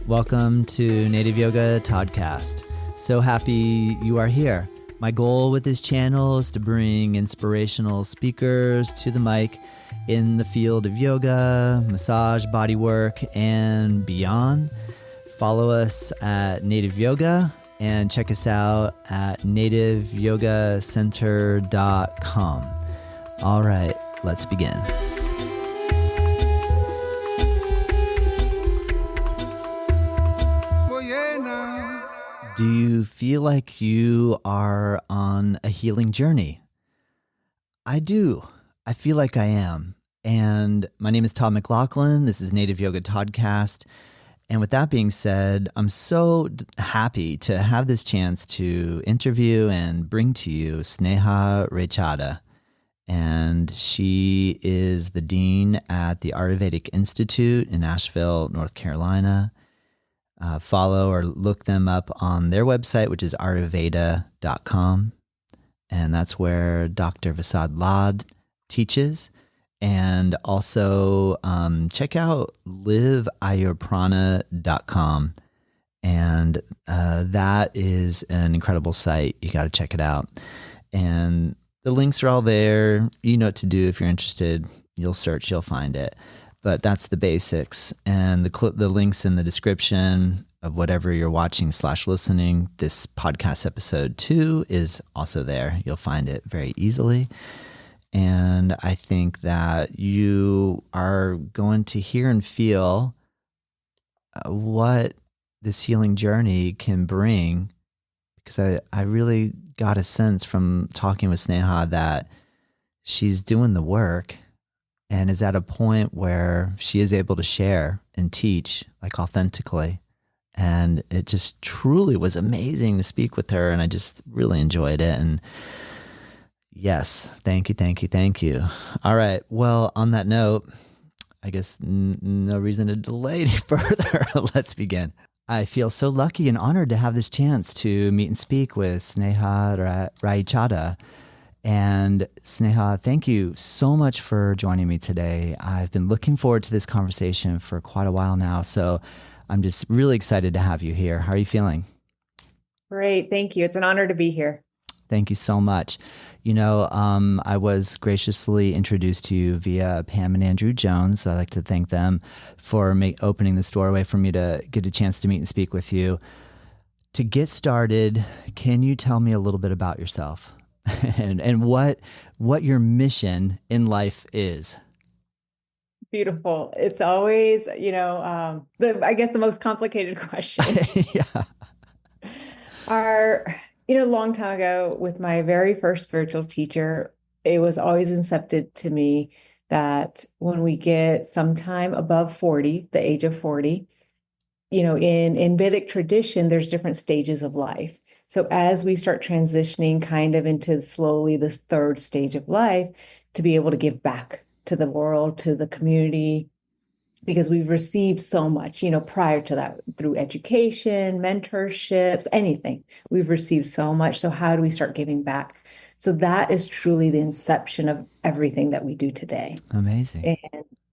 Welcome to Native Yoga Toddcast. So happy you are here. My goal with this channel is to bring inspirational speakers to the mic in the field of yoga, massage, bodywork, and beyond. Follow us at Native Yoga and check us out at nativeyogacenter.com. All right, let's begin. Do you feel like you are on a healing journey? I do. I feel like I am. And my name is Todd McLaughlin. This is Native Yoga Toddcast. And with that being said, I'm so happy to have this chance to interview and bring to you Sneha Raichada. And she is the dean at the Ayurvedic Institute in Asheville, North Carolina. Follow or look them up on their website, which is Ayurveda.com. And that's where Dr. Vasant Lad teaches. And also check out liveayurprana.com. And that is an incredible site. You got to check it out. And the links are all there. You know what to do if you're interested. You'll search, you'll find it. But that's the basics, and the links in the description of whatever you're watching / listening. This podcast episode 2 is also there. You'll find it very easily. And I think that you are going to hear and feel what this healing journey can bring, because I really got a sense from talking with Sneha that she's doing the work and is at a point where she is able to share and teach like authentically. And it just truly was amazing to speak with her. And I just really enjoyed it. And yes, thank you, thank you, thank you. All right. Well, on that note, I guess no reason to delay any further. Let's begin. I feel so lucky and honored to have this chance to meet and speak with Sneha Raichada. And Sneha, thank you so much for joining me today. I've been looking forward to this conversation for quite a while now, so I'm just really excited to have you here. How are you feeling? Great. Thank you. It's an honor to be here. Thank you so much. You know, I was graciously introduced to you via Pam and Andrew Jones. So I'd like to thank them for opening this doorway for me to get a chance to meet and speak with you. To get started, can you tell me a little bit about yourself? and what your mission in life is? Beautiful. It's always, I guess the most complicated question. Yeah. A long time ago with my very first spiritual teacher, it was always incepted to me that when we get sometime above 40, the age of 40, in Vedic tradition, there's different stages of life. So as we start transitioning kind of into slowly this third stage of life, to be able to give back to the world, to the community, because we've received so much, prior to that through education, mentorships, anything. We've received so much. So how do we start giving back? So that is truly the inception of everything that we do today. Amazing.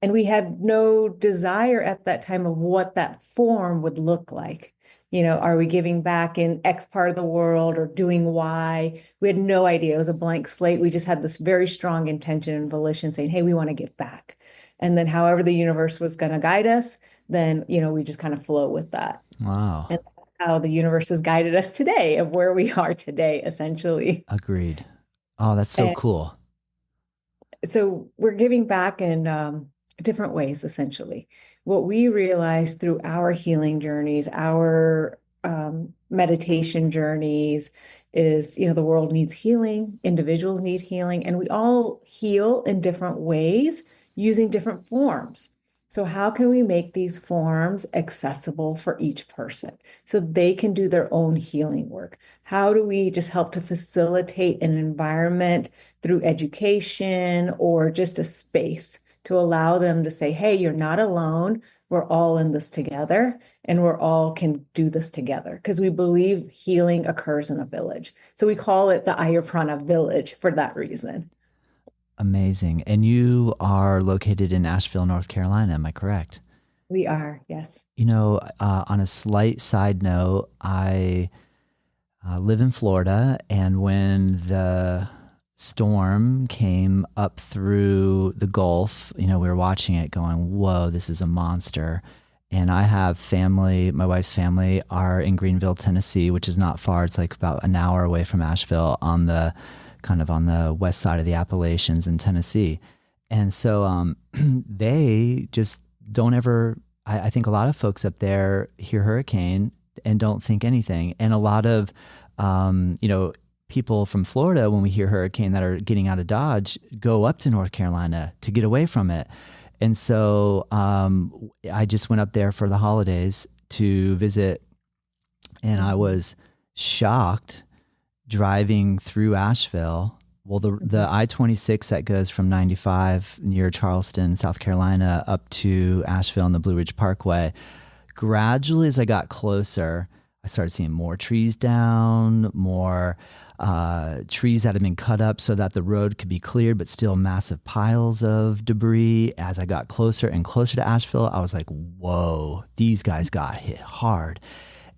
And we had no desire at that time of what that form would look like. Are we giving back in X part of the world or doing Y? We had no idea. It was a blank slate. We just had this very strong intention and volition saying, hey, we want to give back. And then however the universe was going to guide us, then, we just kind of flow with that. Wow. And that's how the universe has guided us today, of where we are today, essentially. Agreed. Oh, that's so cool. So we're giving back in different ways, essentially. What we realized through our healing journeys, our meditation journeys is, the world needs healing, individuals need healing, and we all heal in different ways using different forms. So how can we make these forms accessible for each person so they can do their own healing work? How do we just help to facilitate an environment through education or just a space to allow them to say, hey, you're not alone. We're all in this together and we're all can do this together, because we believe healing occurs in a village. So we call it the Ayur Prana village for that reason. Amazing. And you are located in Asheville, North Carolina. Am I correct? We are, yes. On a slight side note, I live in Florida, and when the storm came up through the Gulf, we were watching it going, whoa, this is a monster. And I have family, my wife's family are in Greenville, Tennessee, which is not far. It's like about an hour away from Asheville on the kind of on the west side of the Appalachians in Tennessee. And so they just don't ever, I think a lot of folks up there hear hurricane and don't think anything. And a lot of, people from Florida, when we hear hurricane that are getting out of Dodge, go up to North Carolina to get away from it. And so I just went up there for the holidays to visit, and I was shocked driving through Asheville. Well, the I-26 that goes from 95 near Charleston, South Carolina, up to Asheville on the Blue Ridge Parkway. Gradually, as I got closer, I started seeing more trees down, more trees that had been cut up so that the road could be cleared, but still massive piles of debris. As I got closer and closer to Asheville, I was like, whoa, these guys got hit hard.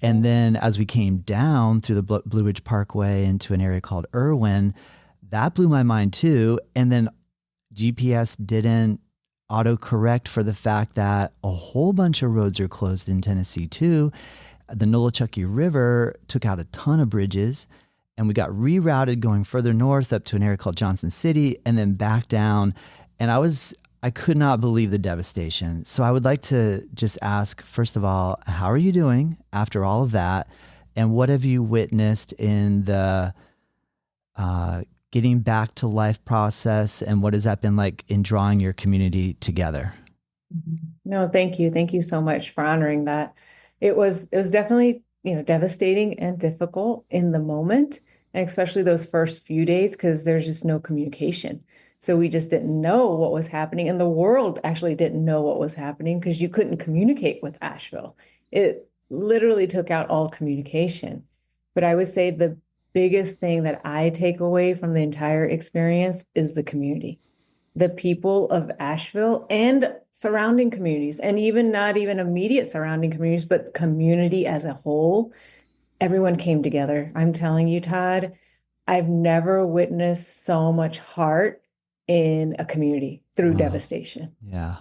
And then as we came down through the Blue Ridge Parkway into an area called Irwin, that blew my mind too. And then GPS didn't autocorrect for the fact that a whole bunch of roads are closed in Tennessee too. The Nolichucky River took out a ton of bridges, and we got rerouted going further north up to an area called Johnson City and then back down. And I could not believe the devastation. So I would like to just ask, first of all, how are you doing after all of that? And what have you witnessed in the getting back to life process? And what has that been like in drawing your community together? No, thank you. Thank you so much for honoring that. It was definitely, devastating and difficult in the moment, and especially those first few days because there's just no communication. So we just didn't know what was happening, and the world actually didn't know what was happening because you couldn't communicate with Asheville. It literally took out all communication. But I would say the biggest thing that I take away from the entire experience is the community, the people of Asheville and surrounding communities, and even not even immediate surrounding communities, but community as a whole. Everyone came together. I'm telling you, Todd, I've never witnessed so much heart in a community through Wow. devastation. Yeah.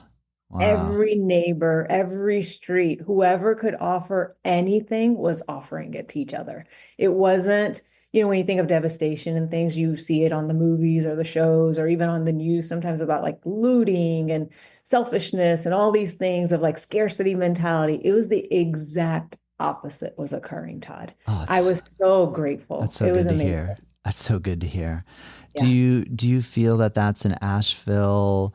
Wow. Every neighbor, every street, whoever could offer anything was offering it to each other. It wasn't, when you think of devastation and things, you see it on the movies or the shows or even on the news sometimes about like looting and selfishness and all these things of like scarcity mentality. It was the exact opposite was occurring, Todd. Oh, I was so grateful. that's so It was good to amazing. hear. That's so good to hear. Do Yeah. you feel that that's an Asheville,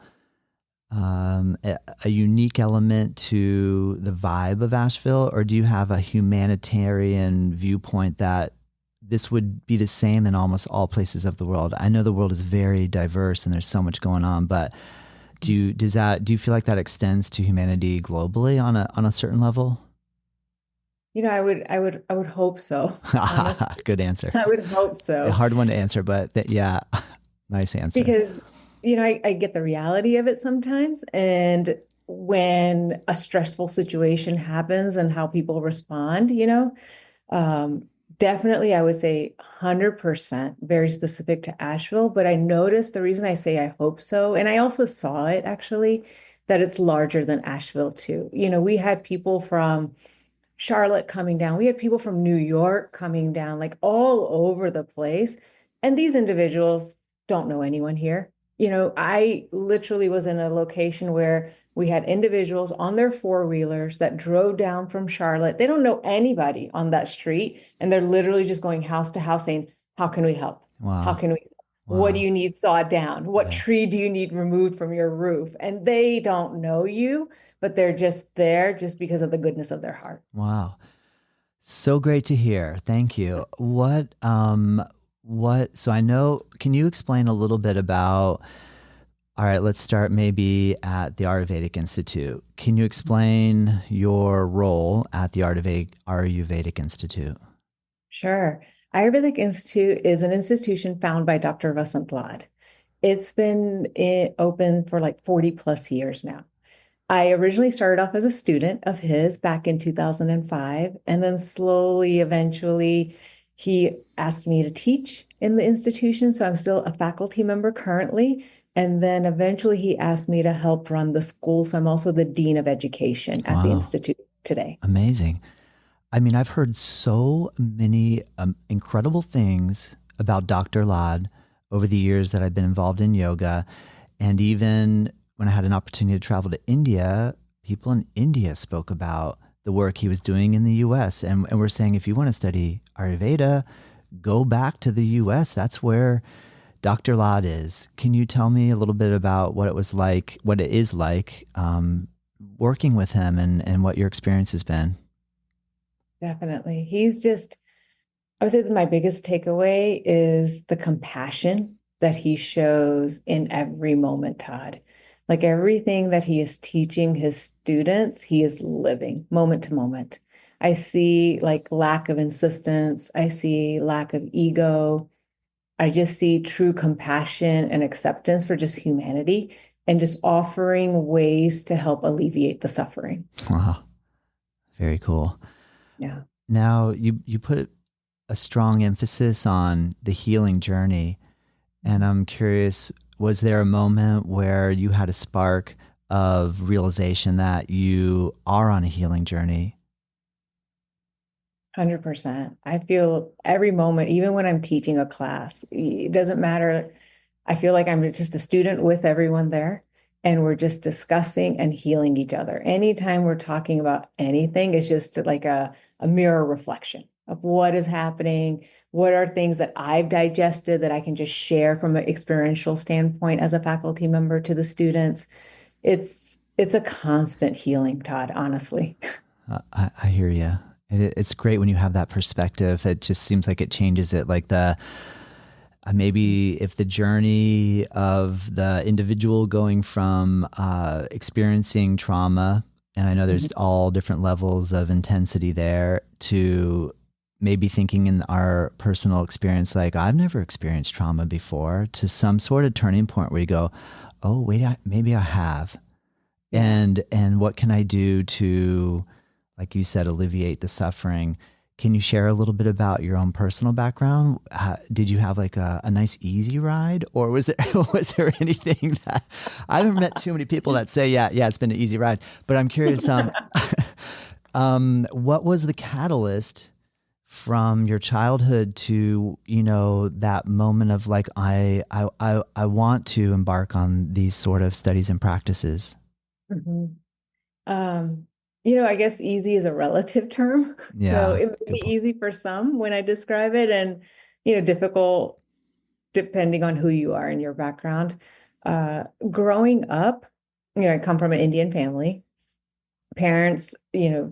a unique element to the vibe of Asheville, or do you have a humanitarian viewpoint that this would be the same in almost all places of the world? I know the world is very diverse and there's so much going on, but do you feel like that extends to humanity globally on a certain level? I would hope so. Honestly, Good answer. I would hope A so. hard one to answer, but yeah, nice answer. Because I get the reality of it sometimes, and when a stressful situation happens and how people respond, um, definitely I would say 100% very specific to Asheville. But I noticed the reason I say I hope so, and I also saw it actually, that it's larger than Asheville too. We had people from Charlotte coming down. We had people from New York coming down, like all over the place. And these individuals don't know anyone here. I literally was in a location where we had individuals on their four-wheelers that drove down from Charlotte. They don't know anybody on that street. And they're literally just going house to house saying, how can we help? How Wow. can we? What do Wow. you need sawed down? What Yeah. tree do you need removed from your roof? And they don't know you, but they're just there just because of the goodness of their heart. Wow. So great to hear. Thank you. So I know, can you explain a little bit about, all right, let's start maybe at the Ayurvedic Institute. Can you explain your role at the Ayurvedic Institute? Sure. Ayurvedic Institute is an institution founded by Dr. Vasant Lad. It's been open for like 40 plus years now. I originally started off as a student of his back in 2005, and then slowly, eventually, he asked me to teach in the institution. So I'm still a faculty member currently. And then eventually, he asked me to help run the school. So I'm also the dean of education at the Wow. institute today. Amazing. I mean, I've heard so many incredible things about Dr. Lad over the years that I've been involved in yoga. And even when I had an opportunity to travel to India, people in India spoke about the work he was doing in the US. And we're saying, if you want to study Ayurveda, go back to the US. That's where Dr. Lad is. Can you tell me a little bit about what it was like, what it is like working with him and what your experience has been? Definitely. I would say that my biggest takeaway is the compassion that he shows in every moment, Todd. Like everything that he is teaching his students, he is living moment to moment. I see like lack of insistence. I see lack of ego. I just see true compassion and acceptance for just humanity and just offering ways to help alleviate the suffering. Wow, very cool. Yeah. Now, you put a strong emphasis on the healing journey, and I'm curious, was there a moment where you had a spark of realization that you are on a healing journey? 100%. I feel every moment, even when I'm teaching a class, it doesn't matter. I feel like I'm just a student with everyone there, and we're just discussing and healing each other. Anytime we're talking about anything, it's just like a mirror reflection of what is happening. What are things that I've digested that I can just share from an experiential standpoint as a faculty member to the students? It's a constant healing, Todd, honestly. I hear you. It's great when you have that perspective. It just seems like it changes it. Like the maybe if the journey of the individual going from experiencing trauma, and I know there's all different levels of intensity there, to maybe thinking in our personal experience, like I've never experienced trauma before, to some sort of turning point where you go, oh wait, maybe I have, Yeah. and what can I do to, like you said, alleviate the suffering? Can you share a little bit about your own personal background? Did you have like a nice easy ride, or was it was there anything that I haven't met too many people that say, yeah, it's been an easy ride. But I'm curious, what was the catalyst from your childhood to, that moment of like, I want to embark on these sort of studies and practices? Mhm. Um, I guess easy is a relative term. So Yeah, it may good be point. easy for some when I describe it, and difficult depending on who you are and your background. Growing up, I come from an Indian family. Parents,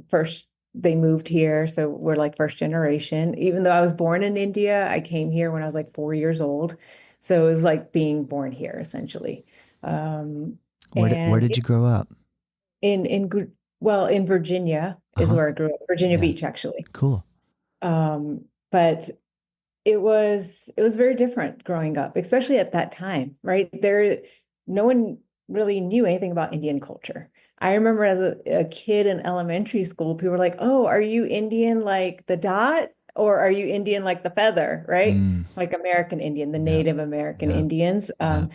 first they moved here, so we're like first generation. Even though I was born in India, I came here when I was like 4 years old. So it was like being born here essentially. Um, Where and did you grow up? in Virginia Uh is huh. where I grew up, Virginia Yeah. Beach, actually. Cool. But it was very different growing up, especially at that time, right? No one really knew anything about Indian culture. I remember as a kid in elementary school, people were like, "Oh, are you Indian like the dot, or are you Indian like the feather?" Right? Mm, Like American Indian, the yeah. Native American Yeah. Indians. Yeah.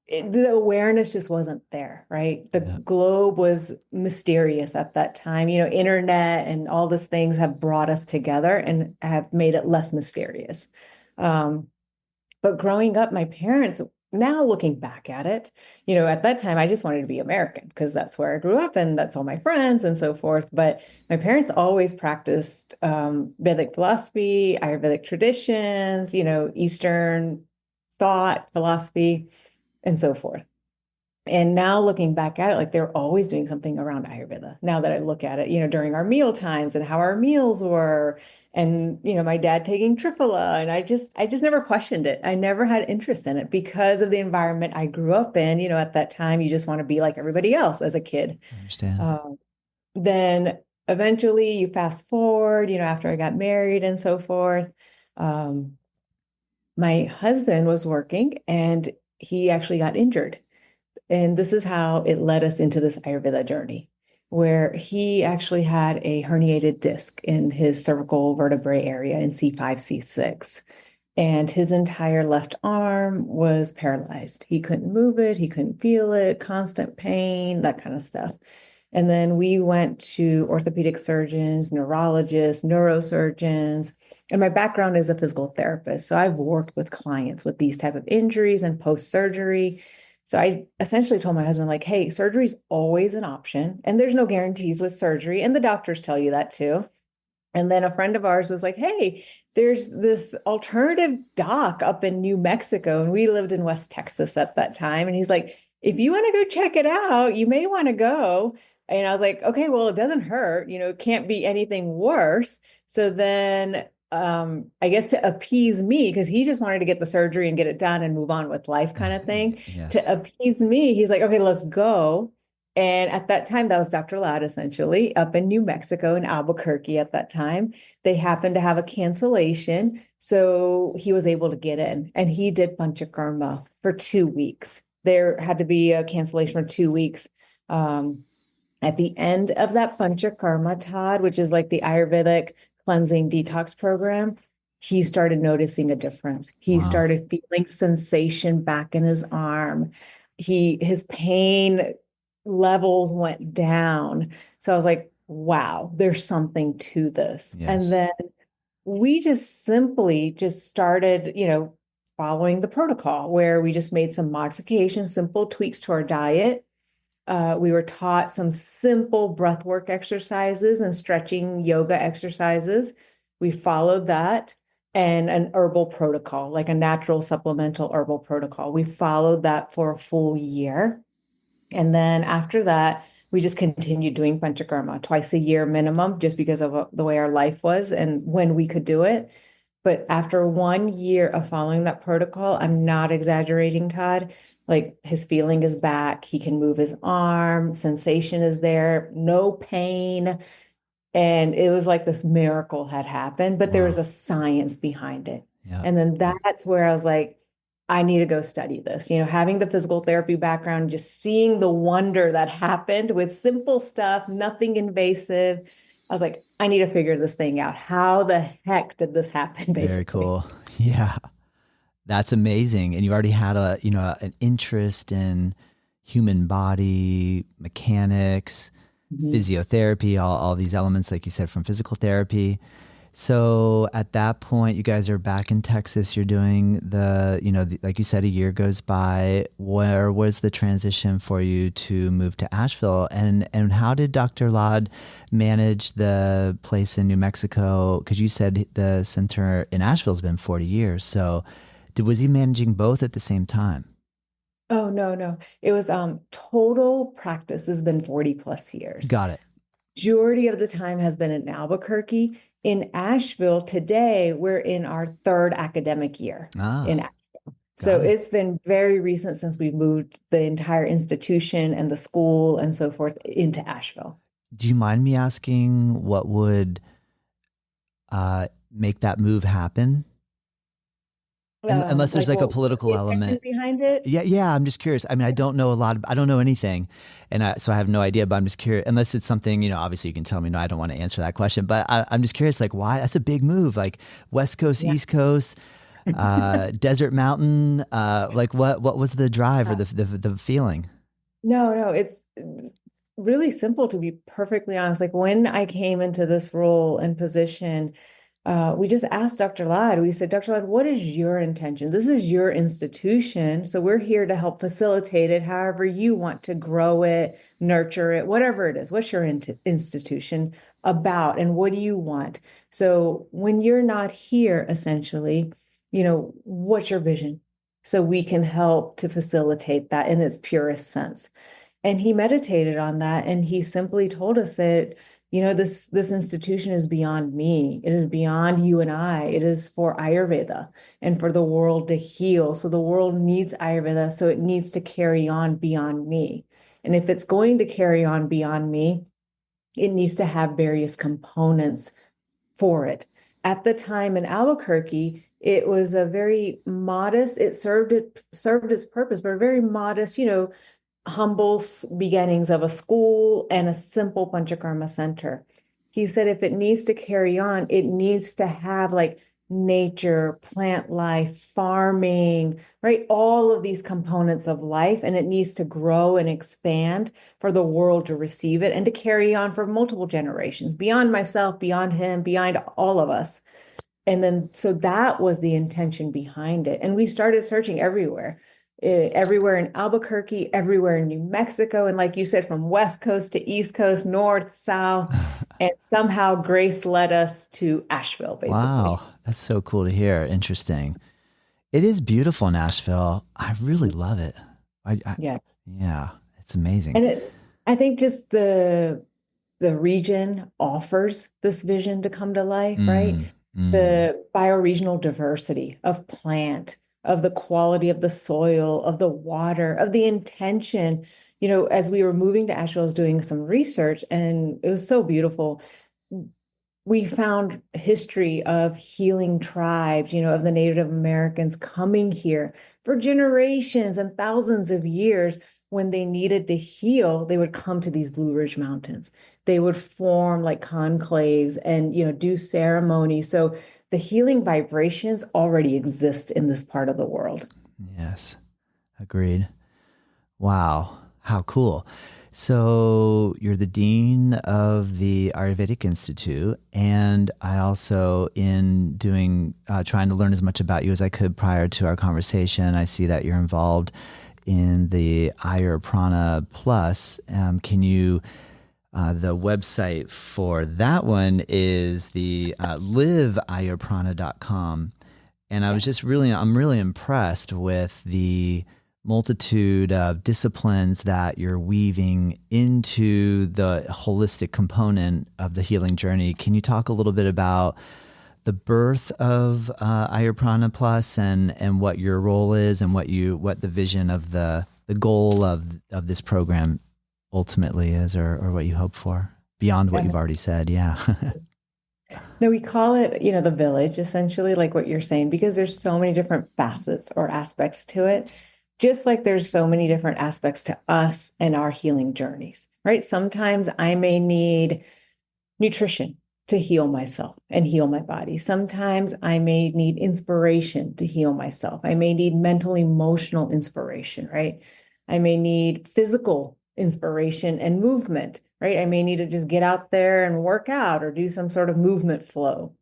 The awareness just wasn't there, right? The Yeah. globe was mysterious at that time. Internet and all these things have brought us together and have made it less mysterious. Um, but growing up, my parents, now looking back at it, at that time, I just wanted to be American because that's where I grew up and that's all my friends and so forth. But my parents always practiced Vedic philosophy, Ayurvedic traditions, Eastern thought, philosophy, and so forth. And now looking back at it, like they're always doing something around Ayurveda. Now that I look at it, during our meal times and how our meals were, and my dad taking Triphala, and I just never questioned it. I never had interest in it because of the environment I grew up in. At that time, you just want to be like everybody else as a kid. I understand. Um, then eventually, you fast forward, after I got married and so forth. Um, my husband was working, and he actually got injured And this is how it led us into this Ayurveda journey, where he actually had a herniated disc in his cervical vertebrae area in C5, C6. And his entire left arm was paralyzed. He couldn't move it, he couldn't feel it, constant pain, that kind of stuff. And then we went to orthopedic surgeons, neurologists, neurosurgeons, and my background is a physical therapist. So I've worked with clients with these type of injuries and post-surgery. So I essentially told my husband, like, hey, surgery is always an option, and there's no guarantees with surgery, and the doctors tell you that too. And then a friend of ours was like, hey, there's this alternative doc up in New Mexico. And we lived in West Texas at that time. And he's like, if you want to go check it out, you may want to go. And I was like, okay, well, it doesn't hurt. It can't be anything worse. So then I guess to appease me, because he just wanted to get the surgery and get it done and move on with life kind of thing. Yes. To appease me, he's like, okay, let's go. And at that time, that was Dr. Lad, essentially, up in New Mexico, in Albuquerque at that time. They happened to have a cancellation. So he was able to get in, and he did panchakarma for 2 weeks. There had to be a cancellation for 2 weeks. At the end of that panchakarma, Todd, which is like the Ayurvedic cleansing detox program, he started noticing a difference. He started feeling sensation back in his arm. His pain levels went down. So I was like, wow, there's something to this. Yes. And then we just simply just started, following the protocol, where we just made some modifications, simple tweaks to our diet. We were taught some simple breath work exercises and stretching yoga exercises. We followed that, and an herbal protocol, like a natural supplemental herbal protocol. We followed that for a full year. And then after that, we just continued doing panchakarma twice a year minimum, just because of the way our life was and when we could do it. But after 1 year of following that protocol, I'm not exaggerating, Todd, like his feeling is back. He can move his arm, sensation is there, no pain. And it was like this miracle had happened, but there was a science behind it. Yeah. And then that's where I was like, I need to go study this. Having the physical therapy background, just seeing the wonder that happened with simple stuff, nothing invasive. I was like, I need to figure this thing out. How the heck did this happen, basically? Very cool. Yeah. That's amazing. And you already had an interest in human body mechanics, physiotherapy, all these elements, like you said, from physical therapy. So at that point, you guys are back in Texas. You're doing like you said, a year goes by. Where was the transition for you to move to Asheville? And how did Dr. Lad manage the place in New Mexico? Because you said the center in Asheville has been 40 years. So was he managing both at the same time? Oh, no. It was total practice has been 40 plus years. Got it. Majority of the time has been in Albuquerque. In Asheville today, we're in our third academic year in Asheville. So it's been very recent since we've moved the entire institution and the school and so forth into Asheville. Do you mind me asking what would make that move happen? Unless there's like a political element behind it. Yeah. I'm just curious. I mean, I don't know I don't know anything. So I have no idea, but I'm just curious, unless it's something, obviously you can tell me, no, I don't want to answer that question, but I'm just curious, like, why? That's a big move, like West Coast, East Coast, desert mountain, like what was the drive or the feeling? No, it's really simple, to be perfectly honest. Like when I came into this role and position, we just asked Dr. Lad, we said, Dr. Lad, what is your intention? This is your institution. So we're here to help facilitate it however you want to grow it, nurture it, whatever it is. What's your institution about and what do you want? So when you're not here, essentially, what's your vision? So we can help to facilitate that in its purest sense. And he meditated on that, and he simply told us that, this institution is beyond me. It is beyond you and I. It is for Ayurveda and for the world to heal. So the world needs Ayurveda, so it needs to carry on beyond me. And if it's going to carry on beyond me, it needs to have various components for it. At the time in Albuquerque, it was a very modest, it served its purpose, but a very modest, humble beginnings of a school and a simple Panchakarma center. He said if it needs to carry on, it needs to have like nature, plant life, farming, right? All of these components of life, and it needs to grow and expand for the world to receive it and to carry on for multiple generations, beyond myself, beyond him, beyond all of us. And then, so that was the intention behind it. And we started searching everywhere, everywhere in Albuquerque, everywhere in New Mexico. And like you said, from West Coast to East Coast, North, South. And somehow Grace led us to Asheville, basically. Wow, that's so cool to hear. Interesting. It is beautiful in Asheville. I really love it. Yes. Yeah, it's amazing. And I think just the region offers this vision to come to life, right? Mm, mm. The bioregional diversity of plant, of the quality of the soil, of the water, of the intention. You know, as we were moving to Asheville, I was doing some research and it was so beautiful. We found history of healing tribes, you know, of the Native Americans coming here for generations and thousands of years. When they needed to heal, they would come to these Blue Ridge Mountains. They would form like conclaves and, you know, do ceremony. So the healing vibrations already exist in this part of the world. Yes, agreed. Wow, how cool. So you're the dean of the Ayurvedic Institute, and I also, in doing trying to learn as much about you as I could prior to our conversation, I see that you're involved in the Ayur Prana Plus. Can you? The website for that one is the liveayurprana.com. And I'm really impressed with the multitude of disciplines that you're weaving into the holistic component of the healing journey. Can you talk a little bit about the birth of Ayur Prana Plus and what your role is and what the vision of the goal of this program ultimately is, or what you hope for beyond what you've already said? Yeah. No, we call it, you know, the village, essentially, like what you're saying, because there's so many different facets or aspects to it, just like there's so many different aspects to us and our healing journeys, right? Sometimes I may need nutrition to heal myself and heal my body. Sometimes I may need inspiration to heal myself. I may need mental, emotional inspiration, right? I may need physical inspiration and movement, right? I may need to just get out there and work out or do some sort of movement flow.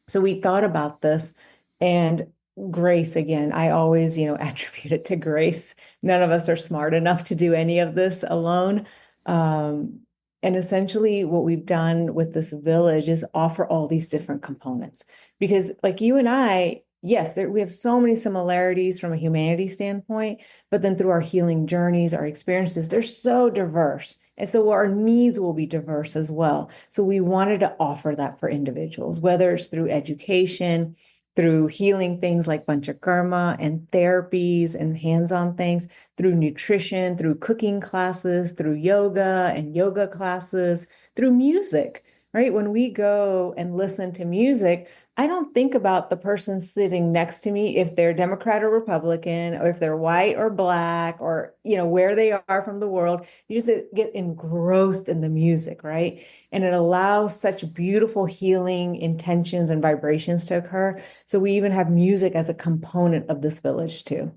So we thought about this, and grace, again, I always, you know, attribute it to grace. None of us are smart enough to do any of this alone. And essentially, what we've done with this village is offer all these different components. Because, like you and I, yes, we have so many similarities from a humanity standpoint, but then through our healing journeys, our experiences, they're so diverse. And so our needs will be diverse as well. So we wanted to offer that for individuals, whether it's through education, through healing things like panchakarma and therapies and hands-on things, through nutrition, through cooking classes, through yoga and yoga classes, through music, right? When we go and listen to music, I don't think about the person sitting next to me, if they're Democrat or Republican, or if they're white or black, or, you know, where they are from the world. You just get engrossed in the music, right? And it allows such beautiful healing intentions and vibrations to occur. So we even have music as a component of this village too.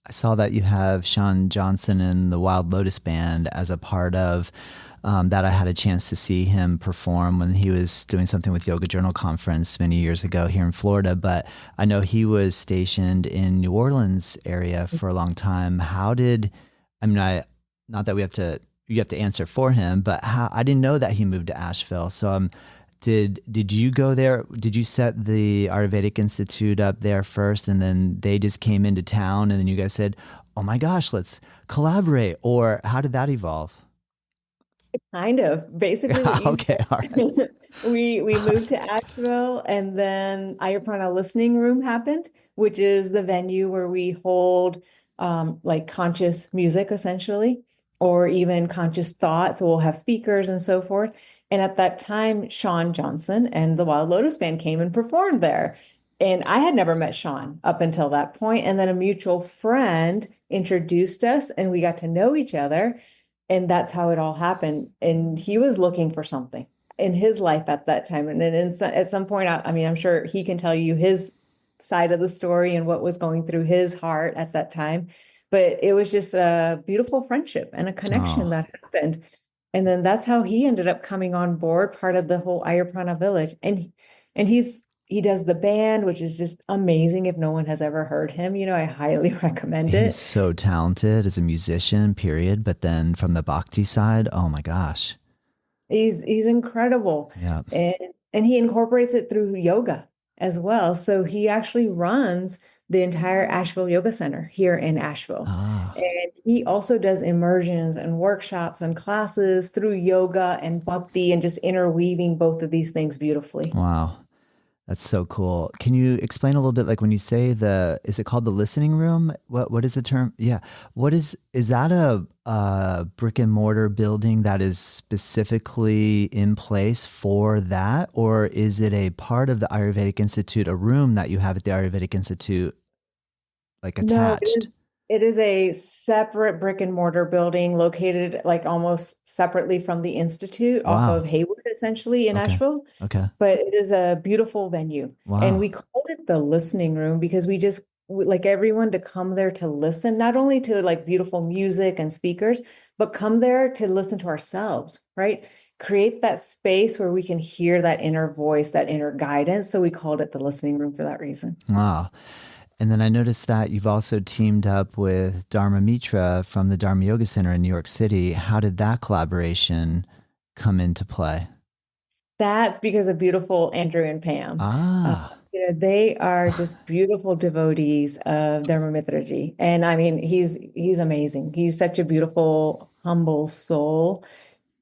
I saw that you have Sean Johnson and the Wild Lotus Band as a part of that. I had a chance to see him perform when he was doing something with Yoga Journal Conference many years ago here in Florida. But I know he was stationed in New Orleans area for a long time. Not that you have to answer for him, but I didn't know that he moved to Asheville. So did you go there? Did you set the Ayurvedic Institute up there first, and then they just came into town, and then you guys said, "Oh my gosh, let's collaborate"? Or how did that evolve? Kind of. Basically what you Okay, all right. said. We moved to Asheville, and then Ayurveda Listening Room happened, which is the venue where we hold like conscious music essentially, or even conscious thought. So we'll have speakers and so forth. And at that time, Sean Johnson and the Wild Lotus Band came and performed there. And I had never met Sean up until that point. And then a mutual friend introduced us and we got to know each other. And that's how it all happened. And he was looking for something in his life at that time. And then at some point, I mean, I'm sure he can tell you his side of the story and what was going through his heart at that time. But it was just a beautiful friendship and a connection Oh, that happened. And then that's how he ended up coming on board, part of the whole Ayur Prana village. And he does the band, which is just amazing. If no one has ever heard him, I highly recommend he's it. so talented as a musician, period. But then from the bhakti side, oh my gosh. He's incredible. Yeah. And and he incorporates it through yoga as well. So he actually runs the entire Asheville Yoga Center here in Asheville. Ah, And he also does immersions and workshops and classes through yoga and bhakti and just interweaving both of these things beautifully. wow. That's so cool. Can you explain a little bit, like when you say is it called the listening room? What is the term? Yeah. Is that a brick and mortar building that is specifically in place for that? Or is it a part of the Ayurvedic Institute, a room that you have at the Ayurvedic Institute, like No, attached? it is a separate brick and mortar building located like almost separately from the Institute off of Wow. Hayward, essentially in Okay. Asheville. Okay. But it is a beautiful venue. And we Wow. called it the listening room because we like everyone to come there to listen, not only to like beautiful music and speakers, but come there to listen to ourselves, right? Create that space where we can hear that inner voice, that inner guidance. So we called it the listening room for that reason. Wow. And then I noticed that you've also teamed up with Dharma Mitra from the Dharma Yoga Center in New York City. How did that collaboration come into play? That's because of beautiful Andrew and Pam. Uh, Ah, they are just beautiful devotees of Dharma Mitraji. And I mean, he's amazing. He's such a beautiful, humble soul.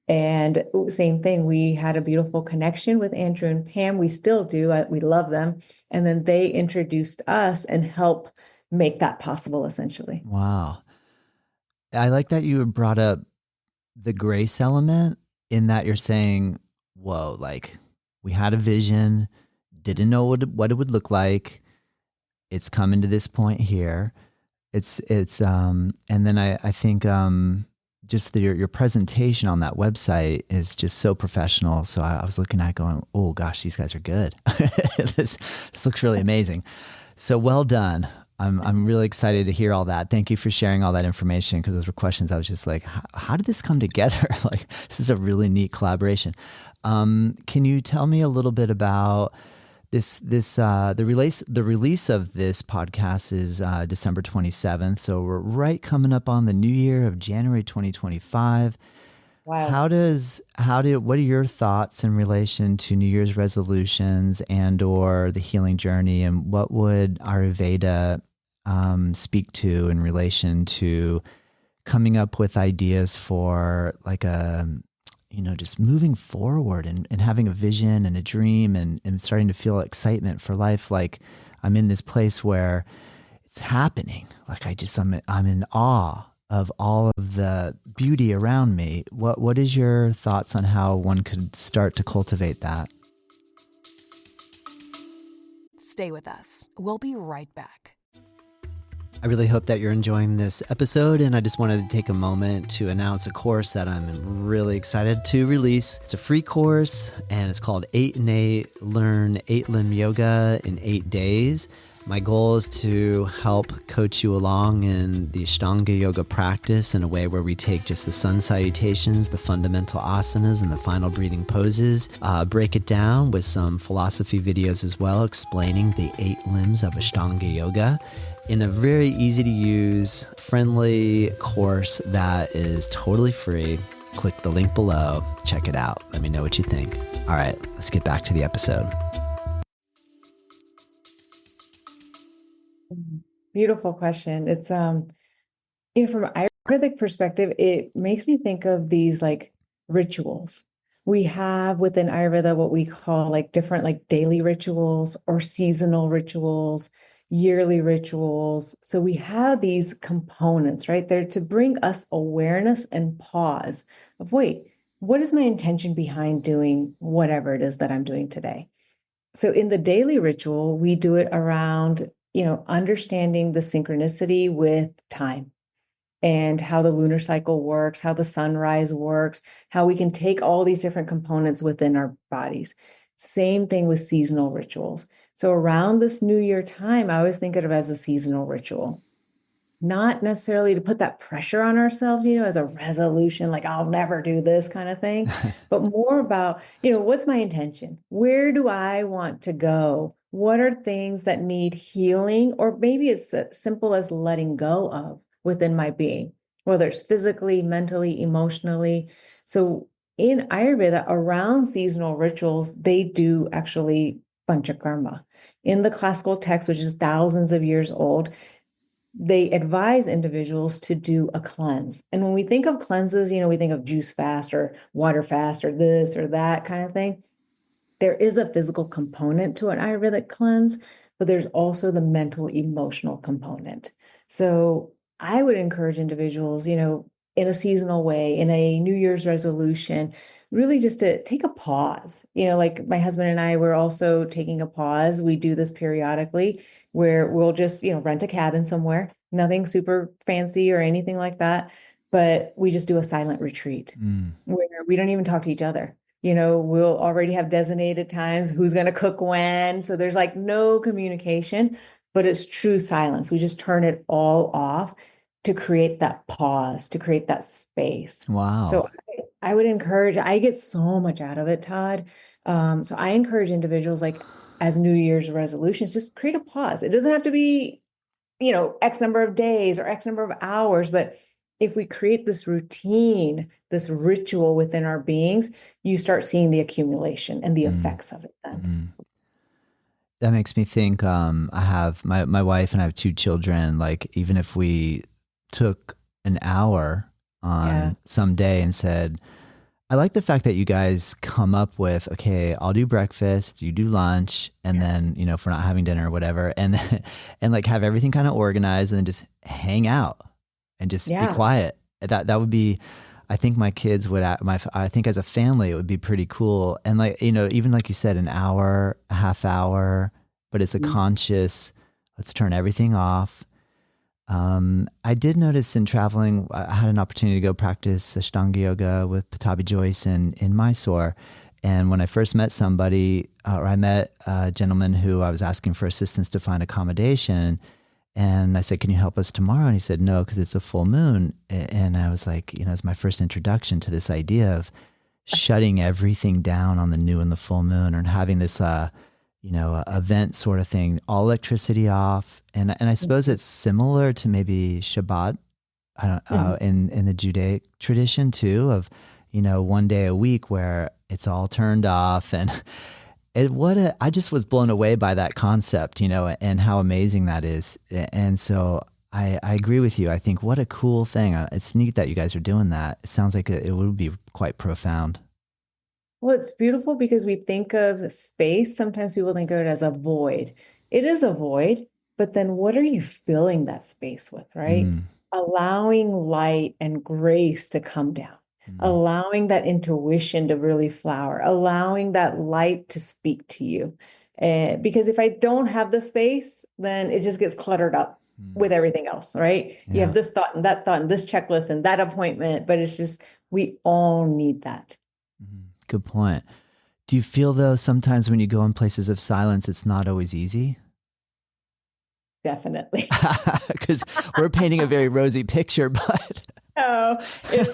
And same thing, we had a beautiful connection with Andrew and Pam. We still do. We love them. And then they introduced us and help make that possible, essentially. wow. I like that you brought up the grace element in that you're saying, whoa, like we had a vision, didn't know what it would look like. It's coming to this point here. And then I think just your presentation on that website is just so professional. So I was looking at it going, oh gosh, these guys are good. This looks really amazing. So well done. I'm really excited to hear all that. Thank you for sharing all that information, because those were questions I was just like, how did this come together? Like, this is a really neat collaboration. Can you tell me a little bit about the release of this podcast is December 27th. So we're right coming up on the new year of January 2025. Wow. What are your thoughts in relation to New Year's resolutions and or the healing journey, and what would Ayurveda speak to in relation to coming up with ideas for like just moving forward and having a vision and a dream and starting to feel excitement for life. Like I'm in this place where it's happening. Like I'm in awe of all of the beauty around me. What is your thoughts on how one could start to cultivate that? Stay with us. We'll be right back. I really hope that you're enjoying this episode, and I just wanted to take a moment to announce a course that I'm really excited to release. It's a free course, and it's called 8 in 8, Learn 8 Limb Yoga in 8 days. My goal is to help coach you along in the Ashtanga yoga practice in a way where we take just the sun salutations, the fundamental asanas, and the final breathing poses, break it down with some philosophy videos as well, explaining the 8 limbs of Ashtanga yoga in a very easy to use, friendly course that is totally free. Click the link below, check it out. Let me know what you think. All right, let's get back to the episode. Beautiful question. It's from an Ayurvedic perspective, it makes me think of these like rituals. We have within Ayurveda what we call like different like daily rituals or seasonal rituals, yearly rituals. So we have these components, right? They're to bring us awareness and pause of, wait, what is my intention behind doing whatever it is that I'm doing today? So in the daily ritual, we do it around, understanding the synchronicity with time. and how the lunar cycle works, how the sunrise works, how we can take all these different components within our bodies. Same thing with seasonal rituals. So around this New Year time, I always think of it as a seasonal ritual, not necessarily to put that pressure on ourselves, as a resolution, like I'll never do this kind of thing, but more about, what's my intention? Where do I want to go? What are things that need healing? Or maybe it's as simple as letting go of within my being, whether it's physically, mentally, emotionally. So in Ayurveda, around seasonal rituals, they do actually panchakarma. In the classical text, which is thousands of years old, they advise individuals to do a cleanse. And when we think of cleanses, we think of juice fast or water fast or this or that kind of thing. There is a physical component to an Ayurvedic cleanse, but there's also the mental, emotional component. So I would encourage individuals, in a seasonal way, in a New Year's resolution, really just to take a pause. Like my husband and I, we're also taking a pause. We do this periodically where we'll just, rent a cabin somewhere, nothing super fancy or anything like that, but we just do a silent retreat where we don't even talk to each other. We'll already have designated times, who's going to cook when. So there's like no communication, but it's true silence. We just turn it all off to create that pause, to create that space. Wow. So I would encourage, I get so much out of it, Todd. So I encourage individuals, like as New Year's resolutions, just create a pause. It doesn't have to be, X number of days or X number of hours, but if we create this routine, this ritual within our beings, you start seeing the accumulation and the effects of it then. That makes me think, I have my wife and I have 2 children. Like even if we took an hour on some day and said, I like the fact that you guys come up with, okay, I'll do breakfast, you do lunch, and then, if we're not having dinner or whatever, and like have everything kind of organized and then just hang out and just be quiet. That would be, I think my kids would, I think as a family, it would be pretty cool. And like, even like you said, an hour, a half hour, but it's a conscious, let's turn everything off. I did notice in traveling, I had an opportunity to go practice Ashtanga yoga with Patabi Joyce in Mysore. And when I first met somebody, or I met a gentleman who I was asking for assistance to find accommodation. And I said, can you help us tomorrow? And he said, no, because it's a full moon. And I was like, it's my first introduction to this idea of shutting everything down on the new and the full moon, and having this, event sort of thing, all electricity off. And I suppose it's similar to maybe Shabbat, in the Judaic tradition too, of, one day a week where it's all turned off. And I just was blown away by that concept, and how amazing that is. And so I agree with you. I think what a cool thing. It's neat that you guys are doing that. It sounds like it would be quite profound. Well, it's beautiful because we think of space. Sometimes people think of it as a void. It is a void, but then what are you filling that space with, right? Allowing light and grace to come down, allowing that intuition to really flower, allowing that light to speak to you. Because if I don't have the space, then it just gets cluttered up with everything else, right? Yeah. You have this thought and this checklist and that appointment, but it's just, we all need that. Good point. Do you feel though, sometimes when you go in places of silence, it's not always easy? Definitely. Because we're painting a very rosy picture, but it's,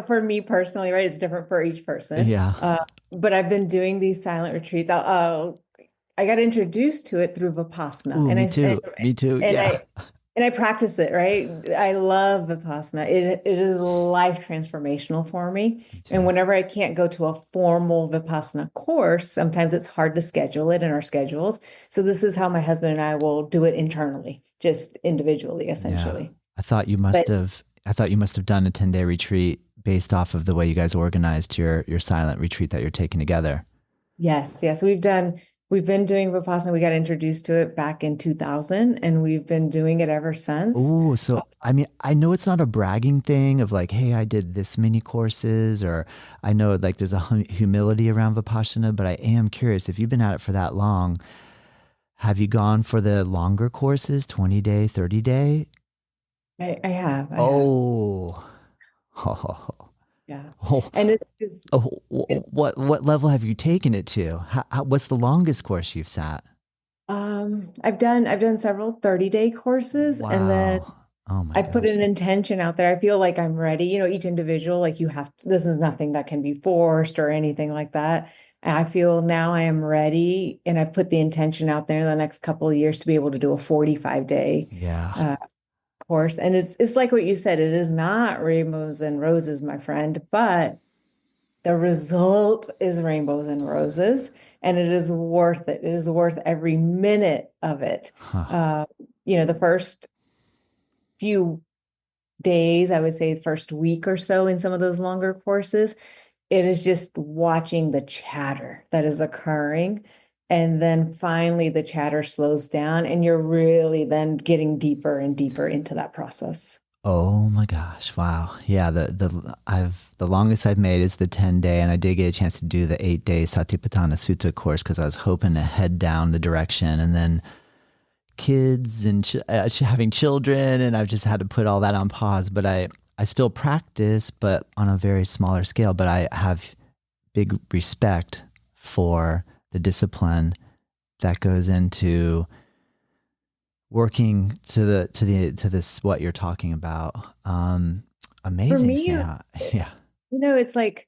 for me personally, right, it's different for each person. Yeah. But I've been doing these silent retreats. I got introduced to it through Vipassana. Ooh, and me too. Yeah. And I practice it, right? I love Vipassana. It is life transformational for me. And whenever I can't go to a formal Vipassana course, sometimes it's hard to schedule it in our schedules. So this is how my husband and I will do it internally, just individually, essentially. Yeah. I thought you must have done a 10-day retreat based off of the way you guys organized your silent retreat that you're taking together. Yes. We've been doing Vipassana. We got introduced to it back in 2000, and we've been doing it ever since. Oh, so I mean, I know it's not a bragging thing of like, hey, I did this many courses, or I know like there's a humility around Vipassana, but I am curious, if you've been at it for that long, have you gone for the longer courses, 20-day, 30-day? I have. Oh, oh, Yeah. oh, And it's just, oh, it, what level have you taken it to? What's the longest course you've sat? I've done several 30-day courses, and then Wow. Oh my I put gosh. an intention out there. I feel like I'm ready. Each individual, like this is nothing that can be forced or anything like that. And I feel now I am ready, and I put the intention out there in the next couple of years to be able to do a 45-day Yeah. uh, course. And it's like what you said, it is not rainbows and roses, my friend, but the result is rainbows and roses, and it is worth it. It is worth every minute of it. Huh. Uh, the first few days, I would say the first week or so in some of those longer courses, it is just watching the chatter that is occurring. And then finally the chatter slows down and you're really then getting deeper and deeper into that process. Oh my gosh. Wow. Yeah, the longest I've made is the 10-day, and I did get a chance to do the 8-day Satipatthana Sutta course because I was hoping to head down the direction, and then kids and having children, and I've just had to put all that on pause, but I still practice, but on a very smaller scale, but I have big respect for the discipline that goes into working to this what you're talking about. For Amazing, me, Sneha. Yeah. it's like,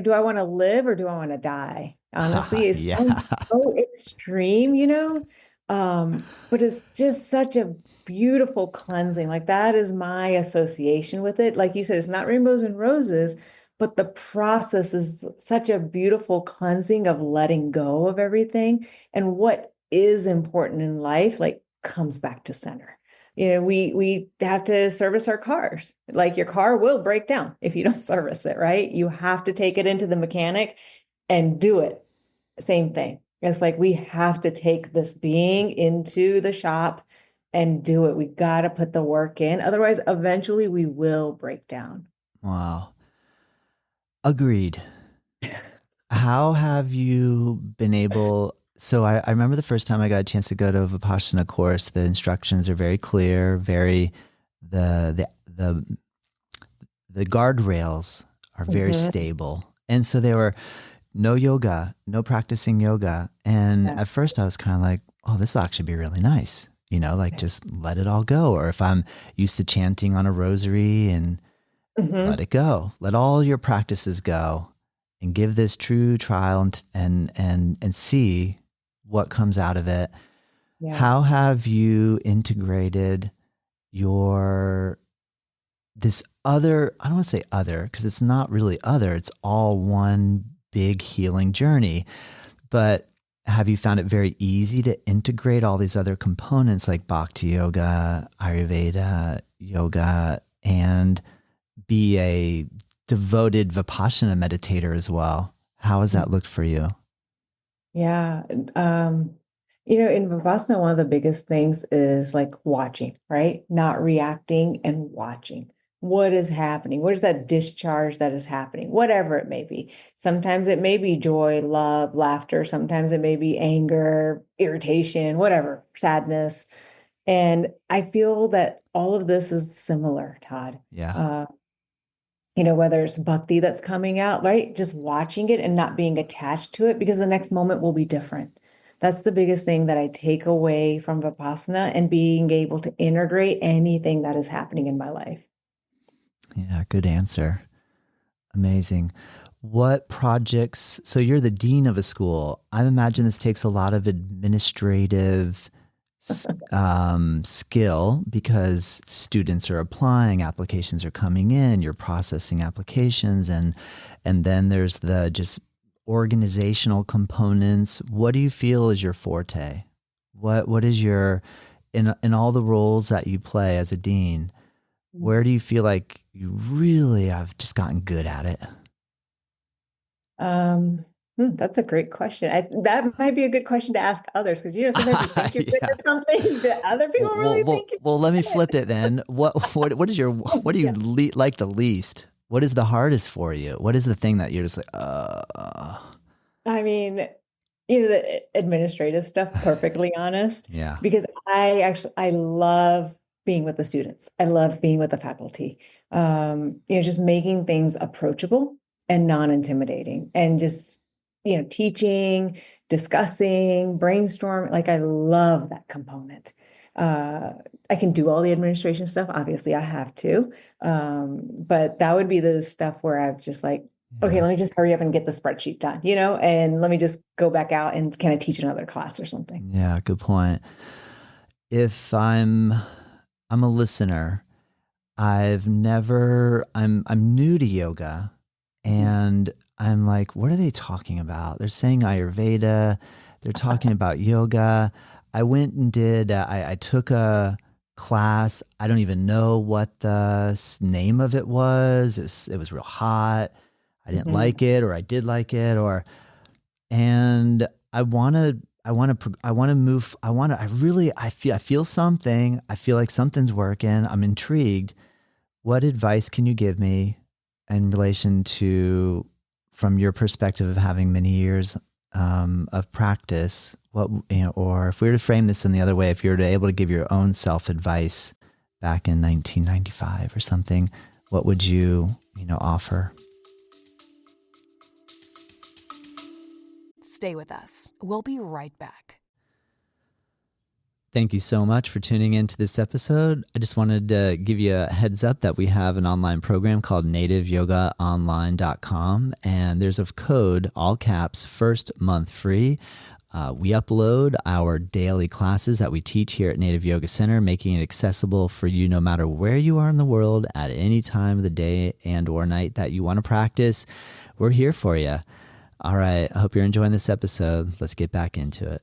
do I want to live or do I want to die? Honestly, it Yeah. sounds so extreme, but it's just such a beautiful cleansing. Like that is my association with it. Like you said, it's not rainbows and roses, but the process is such a beautiful cleansing of letting go of everything. And what is important in life, like comes back to center. We have to service our cars. Like your car will break down if you don't service it, right? You have to take it into the mechanic and do it. Same thing. It's like we have to take this being into the shop and do it. We got to put the work in. Otherwise, eventually we will break down. Wow. Agreed. How have you been able? So I remember the first time I got a chance to go to a Vipassana course. The instructions are very clear, very the the guardrails are very Mhm. stable, and so they were no yoga, no practicing yoga. And Yeah. at first, I was kind of like, "Oh, this will actually be really nice." Like just let it all go. Or if I'm used to chanting on a rosary and let Mhm. it go. Let all your practices go and give this true trial and see what comes out of it. Yeah. How have you integrated your this other, I don't want to say other because it's not really other, it's all one big healing journey. But have you found it very easy to integrate all these other components like bhakti yoga, Ayurveda yoga, and be a devoted Vipassana meditator as well? How has that looked for you? Yeah. In Vipassana, one of the biggest things is like watching, right? Not reacting and watching. What is happening? What is that discharge that is happening? Whatever it may be. Sometimes it may be joy, love, laughter. Sometimes it may be anger, irritation, whatever, sadness. And I feel that all of this is similar, Todd. Yeah. Uh, whether it's bhakti that's coming out, right? Just watching it and not being attached to it because the next moment will be different. That's the biggest thing that I take away from Vipassana and being able to integrate anything that is happening in my life. Yeah. Good answer. Amazing. What projects? So you're the dean of a school. I imagine this takes a lot of administrative skill because students are applying, applications are coming in, you're processing applications, and then there's the just organizational components. What do you feel is your forte? What is your in all the roles that you play as a dean? Where do you feel like you really have just gotten good at it? That's a great question. That might be a good question to ask others because sometimes you think you're good Yeah. at something that other people really think you're Well, let me good flip it then. What is your what do you at. like the least? What is the hardest for you? What is the thing that you're just like, I mean, the administrative stuff, perfectly honest, yeah, because I love being with the students. I love being with the faculty. Just making things approachable and non-intimidating, and just, teaching, discussing, brainstorm. Like, I love that component. I can do all the administration stuff. Obviously, I have to. But that would be the stuff where I've just like, okay, let me just hurry up and get the spreadsheet done, and let me just go back out and kind of teach another class or something. Yeah, good point. If I'm a listener, I'm new to yoga, and I'm like, what are they talking about? They're saying Ayurveda, they're talking about yoga. I went and I took a class. I don't even know what the name of it was. It was real hot. I didn't like it, or I did like it, and I feel something. I feel like something's working. I'm intrigued. What advice can you give me in relation to, from your perspective of having many years of practice? Or if we were to frame this in the other way, if you were able to give your own self advice back in 1995 or something, what would you offer? Stay with us. We'll be right back. Thank you so much for tuning into this episode. I just wanted to give you a heads up that we have an online program called nativeyogaonline.com, and there's a code, all caps, first month free. We upload our daily classes that we teach here at Native Yoga Center, making it accessible for you no matter where you are in the world at any time of the day and or night that you want to practice. We're here for you. All right. I hope you're enjoying this episode. Let's get back into it.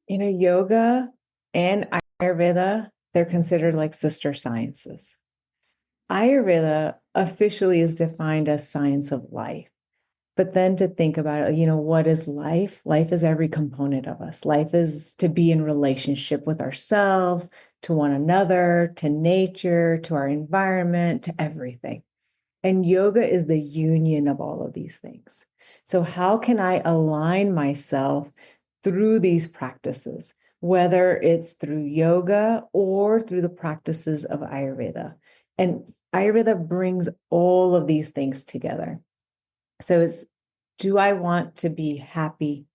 Yoga and Ayurveda, they're considered like sister sciences. Ayurveda officially is defined as science of life. But then to think about it, what is life? Life is every component of us. Life is to be in relationship with ourselves, to one another, to nature, to our environment, to everything. And yoga is the union of all of these things. So how can I align myself through these practices, whether it's through yoga or through the practices of Ayurveda? And Ayurveda brings all of these things together. So do I want to be happy?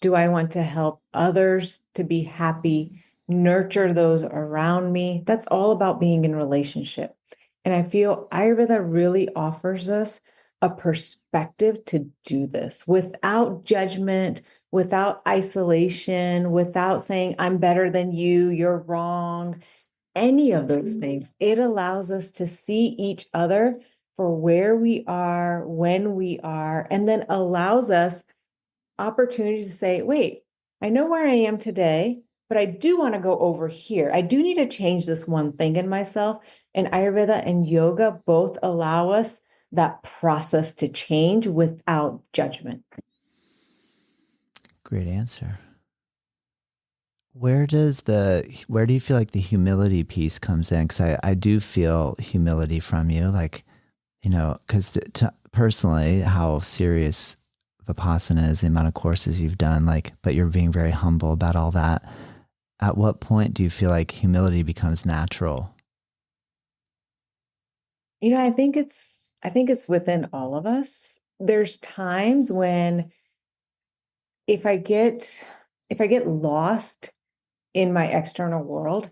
Do I want to help others to be happy, nurture those around me? That's all about being in relationship. And I feel Ayurveda really offers us a perspective to do this without judgment, without isolation, without saying, I'm better than you, you're wrong, any of those things. It allows us to see each other for where we are, when we are, and then allows us opportunity to say, wait, I know where I am today, but I do want to go over here. I do need to change this one thing in myself. And Ayurveda and yoga both allow us that process to change without judgment. Great answer. Where do you feel like the humility piece comes in? Because I do feel humility from you, like, because personally, how serious Vipassana is, the amount of courses you've done, but you're being very humble about all that. At what point do you feel like humility becomes natural? I think it's within all of us. There's times when if I get lost in my external world,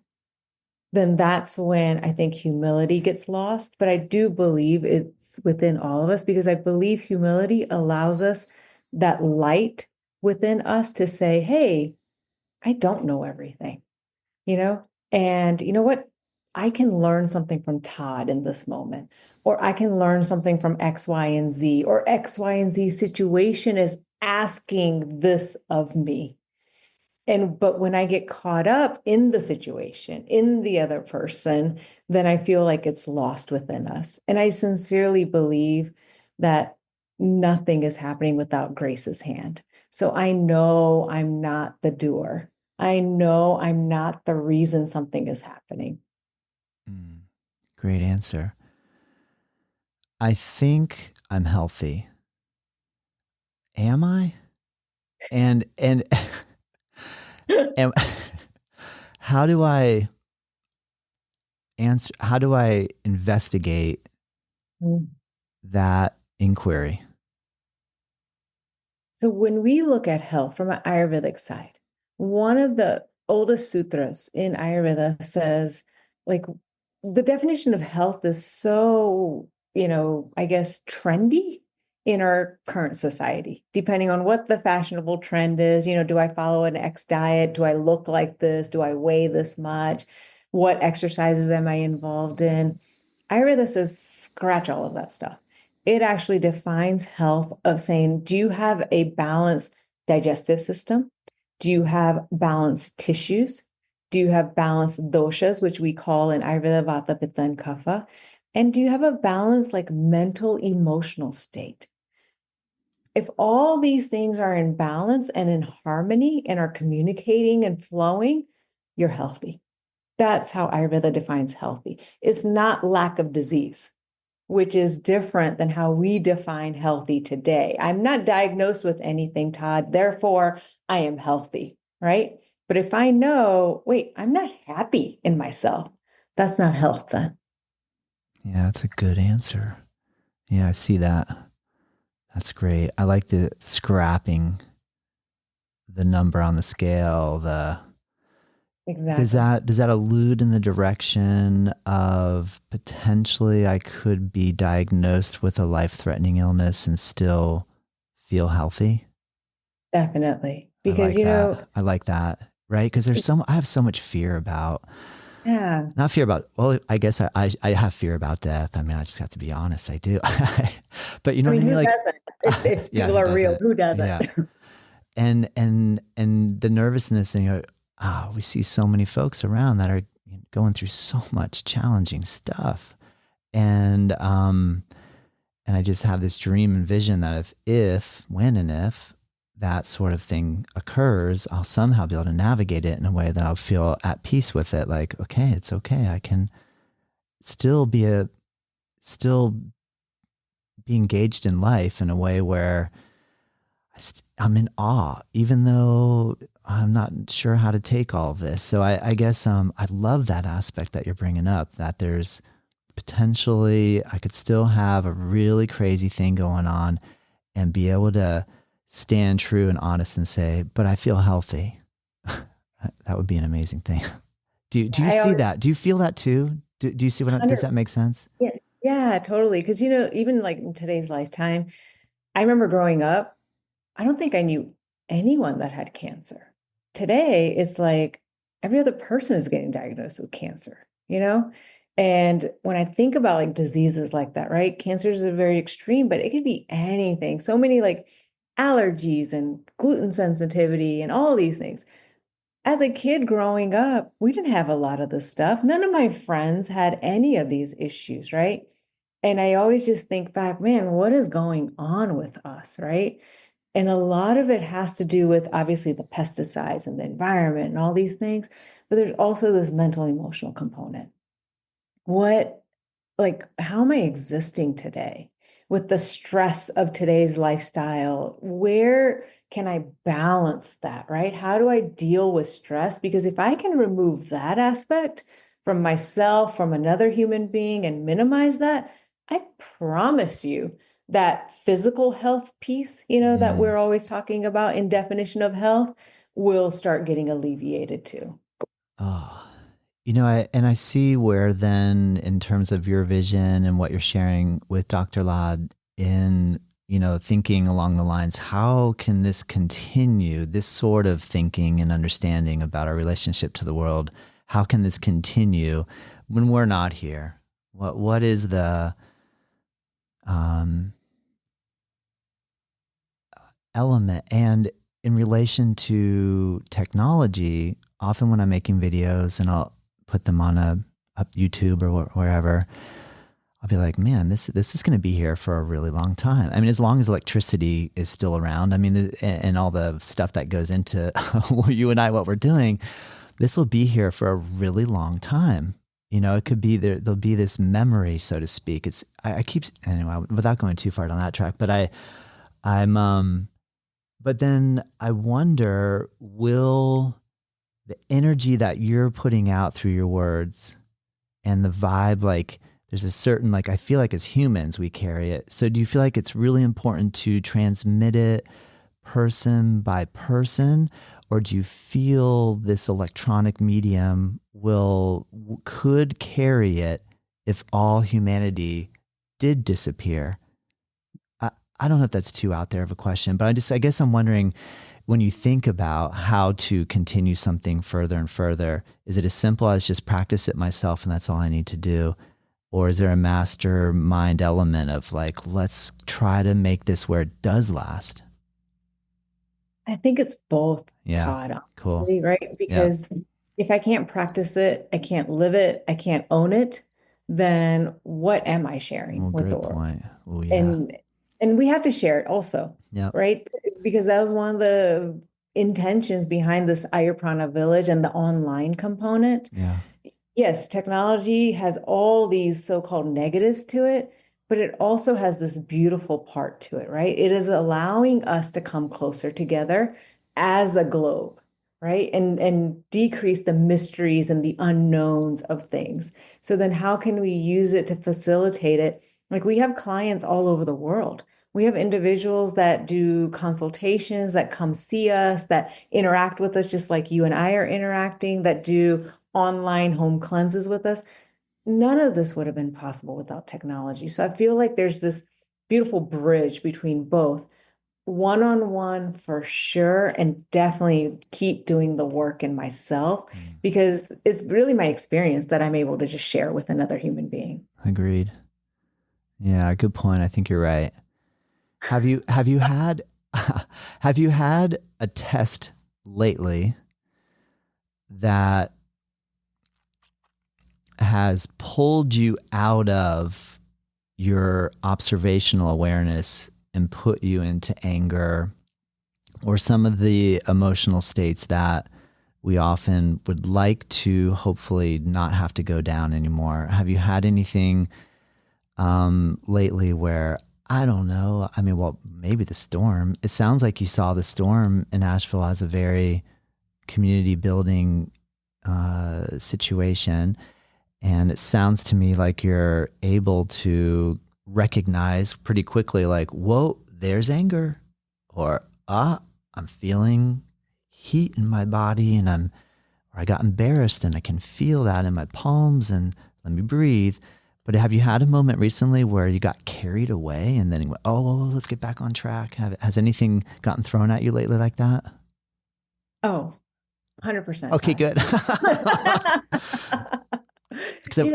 then that's when I think humility gets lost. But I do believe it's within all of us, because I believe humility allows us that light within us to say, hey, I don't know everything, and you know what? I can learn something from Todd in this moment, or I can learn something from X, Y, and Z, or X, Y, and Z situation is asking this of me. But when I get caught up in the situation, in the other person, then I feel like it's lost within us. And I sincerely believe that nothing is happening without Grace's hand. So I know I'm not the doer. I know I'm not the reason something is happening. Great answer. I think I'm healthy. Am I? and and how do I answer? How do I investigate Mm. that inquiry? So when we look at health from an Ayurvedic side, one of the oldest sutras in Ayurveda says, like, the definition of health is so, I guess, trendy in our current society, depending on what the fashionable trend is. Do I follow an X diet? Do I look like this? Do I weigh this much? What exercises am I involved in? Ayurveda says, scratch all of that stuff. It actually defines health of saying, do you have a balanced digestive system? Do you have balanced tissues? Do you have balanced doshas, which we call in Ayurveda Vata, Pitta, and Kapha? And do you have a balanced, like, mental, emotional state? If all these things are in balance and in harmony and are communicating and flowing, you're healthy. That's how Ayurveda defines healthy. It's not lack of disease, which is different than how we define healthy today. I'm not diagnosed with anything, Todd, therefore I am healthy, right? But if I know, wait, I'm not happy in myself, that's not health then. Yeah, that's a good answer. Yeah, I see that. That's great. I like the scrapping the number on the scale. Exactly. Does that allude in the direction of potentially I could be diagnosed with a life-threatening illness and still feel healthy? Definitely. I Because, like that. I like that. Right? Because I have so much fear about, yeah. not fear about, well, I guess I have fear about death. I mean, I just have to be honest. I do. But you know I what mean, I mean? who Like, doesn't? If yeah, people who are real, doesn't? who doesn't? Yeah. And the nervousness and we see so many folks around that are going through so much challenging stuff. And I just have this dream and vision that when and if that sort of thing occurs, I'll somehow be able to navigate it in a way that I'll feel at peace with it. Like, okay, it's okay. I can still still be engaged in life in a way where I'm in awe, even though I'm not sure how to take all of this. So I guess I love that aspect that you're bringing up, that there's potentially I could still have a really crazy thing going on and be able to stand true and honest and say, but I feel healthy. That would be an amazing thing. Do you I see always that? Do you feel that too? Do you see does 100, that make sense? yeah, yeah, totally. Because, even like in today's lifetime, I remember growing up, I don't think I knew anyone that had cancer. Today, it's like every other person is getting diagnosed with cancer? And when I think about like diseases like that, right? Cancers are very extreme, but it could be anything. So many like allergies and gluten sensitivity and all these things. As a kid growing up, we didn't have a lot of this stuff. None of my friends had any of these issues, right? And I always just think back, man, what is going on with us, right? And a lot of it has to do with obviously the pesticides and the environment and all these things, but there's also this mental emotional component. What, like, how am I existing today with the stress of today's lifestyle? Where can I balance that, right? How do I deal with stress? Because if I can remove that aspect from myself, from another human being, and minimize that, I promise you that physical health piece, that Mm. we're always talking about in definition of health will start getting alleviated too. Oh, I see where then, in terms of your vision and what you're sharing with Dr. Lad, in, thinking along the lines, how can this continue, this sort of thinking and understanding about our relationship to the world? How can this continue when we're not here? What is the um, element? And in relation to technology, often when I'm making videos and I'll put them on up YouTube or wherever, I'll be like, man, this is going to be here for a really long time. I mean, as long as electricity is still around, I mean, and all the stuff that goes into you and I, what we're doing, this will be here for a really long time. It could be there'll be this memory, so to speak. I keep, anyway, without going too far down that track, but But then I wonder, will the energy that you're putting out through your words and the vibe, like there's a certain, like, I feel like as humans, we carry it. So do you feel like it's really important to transmit it person by person? Or do you feel this electronic medium could carry it if all humanity did disappear? I don't know if that's too out there of a question, but I guess I'm wondering, when you think about how to continue something further and further, is it as simple as just practice it myself and that's all I need to do? Or is there a mastermind element of like, let's try to make this where it does last? I think it's both, Yeah. Todd, Cool. honestly, right? Yeah. Because if I can't practice it, I can't live it, I can't own it, then what am I sharing Well, with the great world? point. Oh, yeah. And we have to share it also, Yeah. right? Because that was one of the intentions behind this Ayur Prana village and the online component. Yeah. Yes, technology has all these so-called negatives to it, but it also has this beautiful part to it, right? It is allowing us to come closer together as a globe, right? And decrease the mysteries and the unknowns of things. So then how can we use it to facilitate it? Like we have clients all over the world. We have individuals that do consultations, that come see us, that interact with us just like you and I are interacting, that do online home cleanses with us. None of this would have been possible without technology. So I feel like there's this beautiful bridge between both, one-on-one for sure, and definitely keep doing the work in myself because it's really my experience that I'm able to just share with another human being. Agreed. Yeah, good point. I think you're right. Have you had have you had a test lately that has pulled you out of your observational awareness and put you into anger or some of the emotional states that we often would like to hopefully not have to go down anymore? Have you had anything lately where, I don't know, I mean, well, maybe the storm. It sounds like you saw the storm in Asheville as a very community building situation. And it sounds to me like you're able to recognize pretty quickly, like, whoa, there's anger, or I'm feeling heat in my body, and or I got embarrassed, and I can feel that in my palms, and let me breathe. But have you had a moment recently where you got carried away, and then you went, oh, well, let's get back on track? Has anything gotten thrown at you lately like that? Oh, 100%. Okay, good. Except,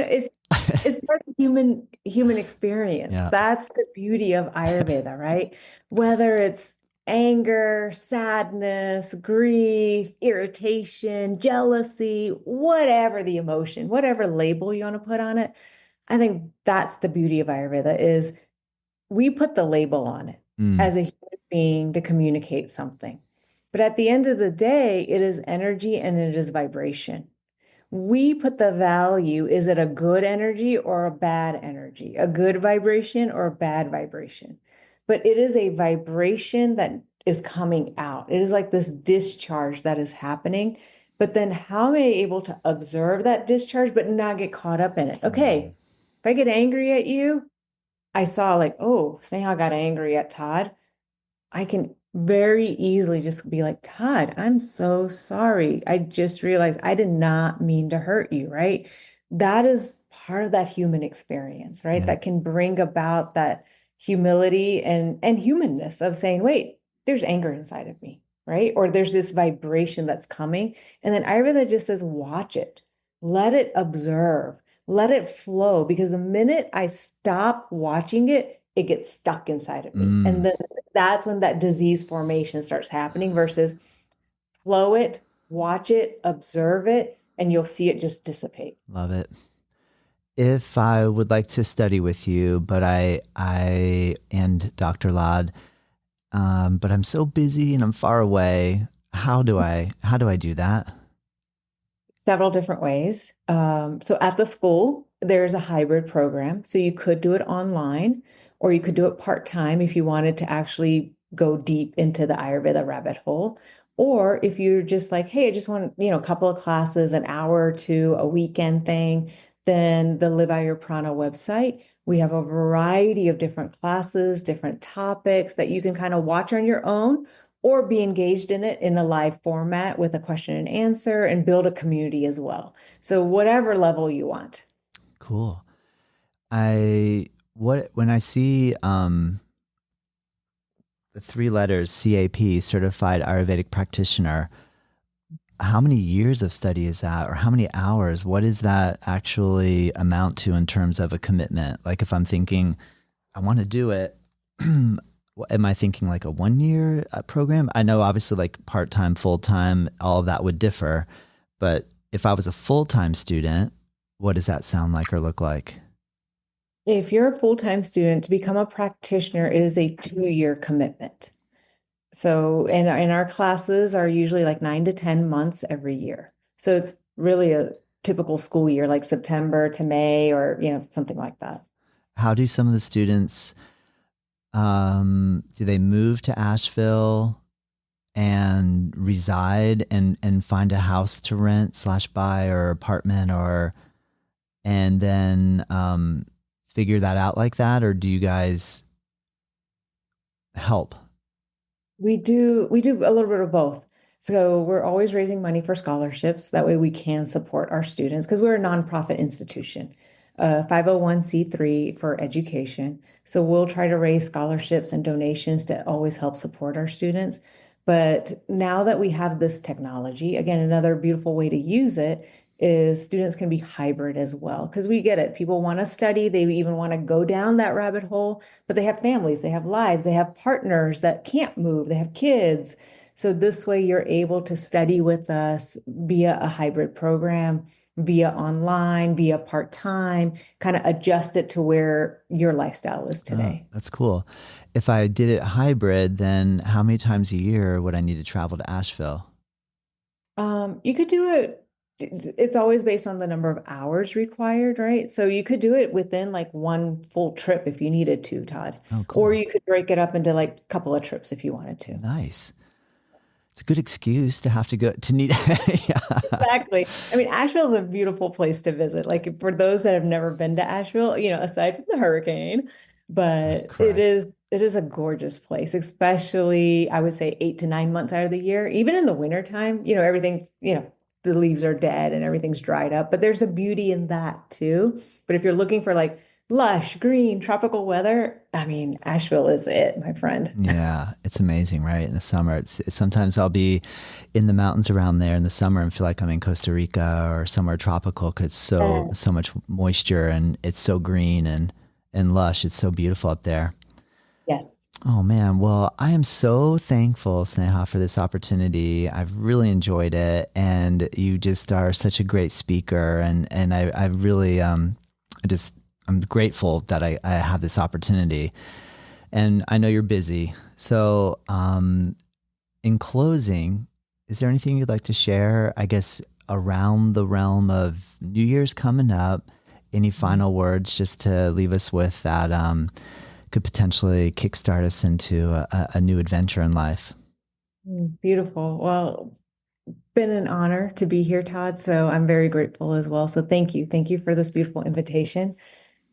It's part of human experience. Yeah. That's the beauty of Ayurveda, right? Whether it's anger, sadness, grief, irritation, jealousy, whatever the emotion, whatever label you want to put on it, I think that's the beauty of Ayurveda is we put the label on it as a human being to communicate something. But at the end of the day, it is energy and it is vibration. We put the value, is it a good energy or a bad energy, a good vibration or a bad vibration? But it is a vibration that is coming out. It is like this discharge that is happening. But then how am I able to observe that discharge but not get caught up in it? Okay, if I get angry at you, I saw like, oh, Sneha got angry at Todd. I can very easily just be like, Todd, I'm so sorry. I just realized I did not mean to hurt you, right? That is part of that human experience, right? Yeah. That can bring about that humility and humanness of saying, wait, there's anger inside of me, right? Or there's this vibration that's coming. And then Ayurveda just says, watch it, let it observe, let it flow. Because the minute I stop watching it, it gets stuck inside of me. And then that's when that disease formation starts happening versus flow it, watch it, observe it, and you'll see it just dissipate. Love it. If I would like to study with you, but I and Dr. Lad, but I'm so busy and I'm far away, how do I do that? Several different ways. So at the school, there's a hybrid program. So you could do it online or you could do it part-time if you wanted to actually go deep into the Ayurveda rabbit hole. Or if you're just like, hey, I just want, a couple of classes, an hour or two, a weekend thing, then the Live Ayur Prana website, we have a variety of different classes, different topics that you can kind of watch on your own or be engaged in it in a live format with a question and answer and build a community as well. So whatever level you want. Cool. When I see the 3 letters CAP, Certified Ayurvedic Practitioner, how many years of study is that, or how many hours? What does that actually amount to in terms of a commitment? Like if I'm thinking, I want to do it, am I thinking like a 1-year program? I know obviously like part-time, full-time, all of that would differ. But if I was a full-time student, what does that sound like or look like? If you're a full-time student, to become a practitioner, it is a 2-year commitment. So, and our classes are usually like 9 to 10 months every year. So it's really a typical school year, like September to May or, something like that. How do some of the students, do they move to Asheville and reside and find a house to rent / buy or apartment and then figure that out like that? Or do you guys help? We do a little bit of both. So we're always raising money for scholarships. That way we can support our students because we're a nonprofit institution, 501(c)(3) for education. So we'll try to raise scholarships and donations to always help support our students. But now that we have this technology, again, another beautiful way to use it is students can be hybrid as well, because we get it. People want to study. They even want to go down that rabbit hole, but they have families, they have lives, they have partners that can't move, they have kids. So this way you're able to study with us via a hybrid program, via online, via part-time, kind of adjust it to where your lifestyle is today. That's cool. If I did it hybrid, then how many times a year would I need to travel to Asheville? You could do it. It's always based on the number of hours required, right? So you could do it within like one full trip if you needed to, Todd. Oh, cool. Or you could break it up into like a couple of trips if you wanted to. Nice. It's a good excuse to have to go to need. Yeah. Exactly. I mean, Asheville is a beautiful place to visit. Like for those that have never been to Asheville, aside from the hurricane, but Correct. it is a gorgeous place, especially I would say 8 to 9 months out of the year. Even in the wintertime, everything, the leaves are dead and everything's dried up, but there's a beauty in that too. But if you're looking for like lush, green, tropical weather, I mean, Asheville is it, my friend. Yeah, it's amazing, right? In the summer, it's sometimes I'll be in the mountains around there in the summer and feel like I'm in Costa Rica or somewhere tropical because it's so much moisture and it's so green and lush. It's so beautiful up there. Yes. Oh man, well, I am so thankful, Sneha, for this opportunity. I've really enjoyed it, and you just are such a great speaker, and I really I'm grateful that I have this opportunity, and I know you're busy. So, in closing, is there anything you'd like to share? I guess around the realm of New Year's coming up, any final words just to leave us with that? Could potentially kickstart us into a new adventure in life. Beautiful. Well, been an honor to be here, Todd. So I'm very grateful as well. So thank you. Thank you for this beautiful invitation.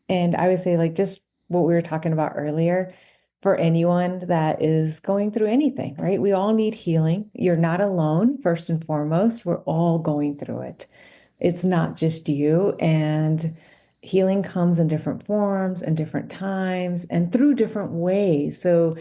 And I would say like just what we were talking about earlier, for anyone that is going through anything, right? We all need healing. You're not alone, first and foremost. We're all going through it. It's not just you. And healing comes in different forms and different times and through different ways. So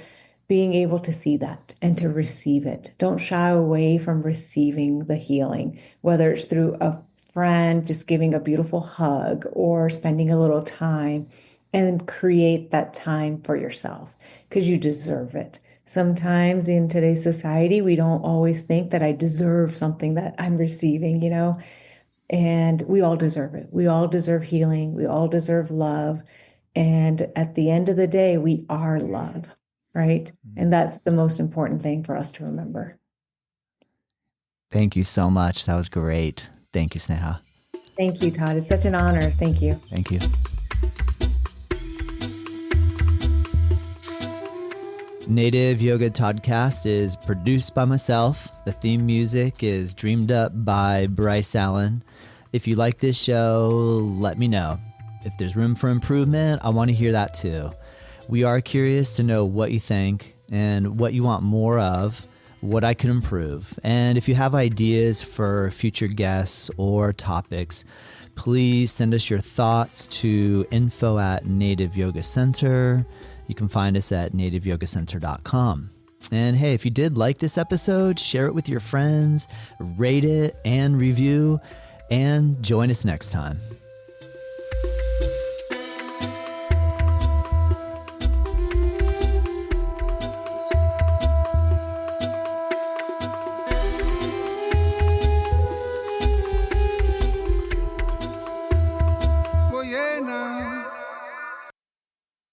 being able to see that and to receive it. Don't shy away from receiving the healing, whether it's through a friend just giving a beautiful hug or spending a little time, and create that time for yourself because you deserve it. Sometimes in today's society, we don't always think that I deserve something that I'm receiving, and we all deserve it. We all deserve healing. We all deserve love. And at the end of the day, we are love, right? And that's the most important thing for us to remember. Thank you so much. That was great. Thank you, Sneha. Thank you, Todd. It's such an honor. Thank you. Thank you. Native Yoga Toddcast is produced by myself. The theme music is dreamed up by Bryce Allen. If you like this show, let me know. If there's room for improvement, I want to hear that too. We are curious to know what you think and what you want more of, what I could improve. And if you have ideas for future guests or topics, please send us your thoughts to info@Native Yoga Center. You can find us at nativeyogacenter.com. And hey, if you did like this episode, share it with your friends, rate it and review, and join us next time.